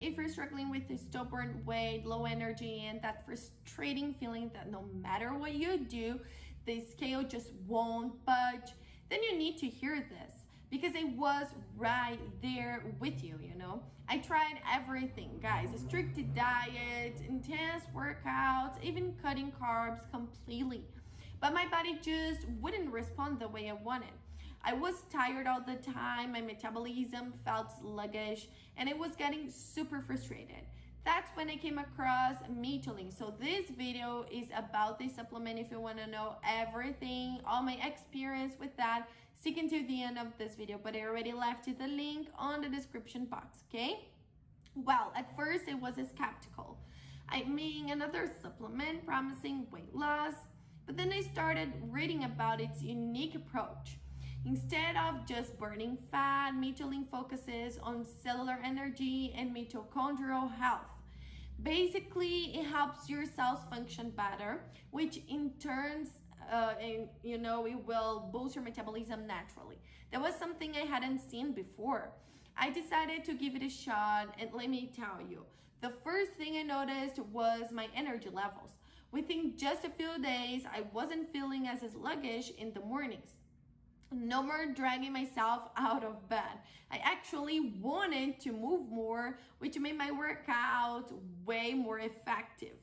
If you're struggling with a stubborn weight, low energy, and that frustrating feeling that no matter what you do, the scale just won't budge, then you need to hear this, because it was right there with you, you know? I tried everything, guys, a strict diet, intense workouts, even cutting carbs completely. But my body just wouldn't respond the way I wanted. I was tired all the time, my metabolism felt sluggish, and I was getting super frustrated. That's when I came across Mitolyn. So this video is about this supplement. If you want to know everything, all my experience with that, stick until the end of this video, but I already left you the link on the description box, okay? Well, at first I was skeptical. I mean, another supplement promising weight loss, but then I started reading about its unique approach. Instead of just burning fat, Mitolyn focuses on cellular energy and mitochondrial health. Basically, it helps your cells function better, which in turn, it will boost your metabolism naturally. That was something I hadn't seen before. I decided to give it a shot, and let me tell you, the first thing I noticed was my energy levels. Within just a few days, I wasn't feeling as sluggish in the mornings. No more dragging myself out of bed. I actually wanted to move more, which made my workout way more effective.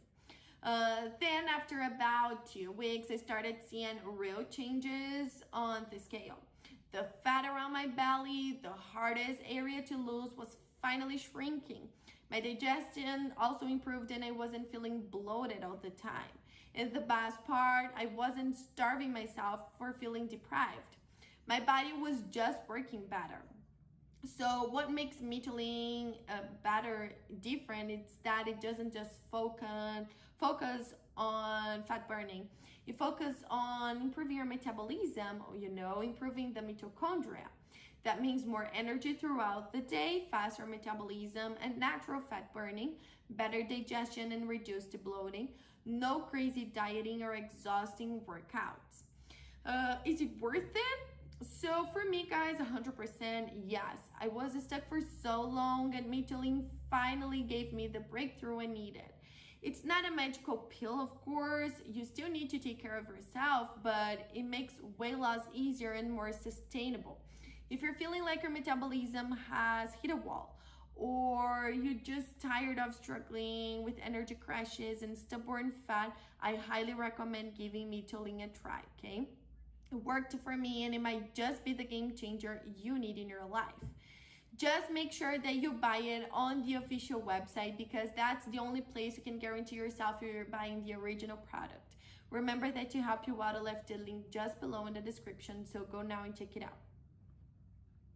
Then after about 2 weeks, I started seeing real changes on the scale. The fat around my belly, the hardest area to lose, was finally shrinking. My digestion also improved and I wasn't feeling bloated all the time. And the best part, I wasn't starving myself for feeling deprived. My body was just working better. So what makes Mitolyn different is that it doesn't just focus on fat burning. It focuses on improving your metabolism, improving the mitochondria. That means more energy throughout the day, faster metabolism and natural fat burning, better digestion and reduced bloating, no crazy dieting or exhausting workouts. Is it worth it? So for me, guys, 100% yes. I was stuck for so long and Mitolyn finally gave me the breakthrough I needed. It's not a magical pill, of course. You still need to take care of yourself, but it makes weight loss easier and more sustainable. If you're feeling like your metabolism has hit a wall, or you're just tired of struggling with energy crashes and stubborn fat, I highly recommend giving Mitolyn a try, okay? It worked for me and it might just be the game changer you need in your life. Just make sure that you buy it on the official website, because that's the only place you can guarantee yourself you're buying the original product. Remember that to help you out, I left the link just below in the description, so go now and check it out.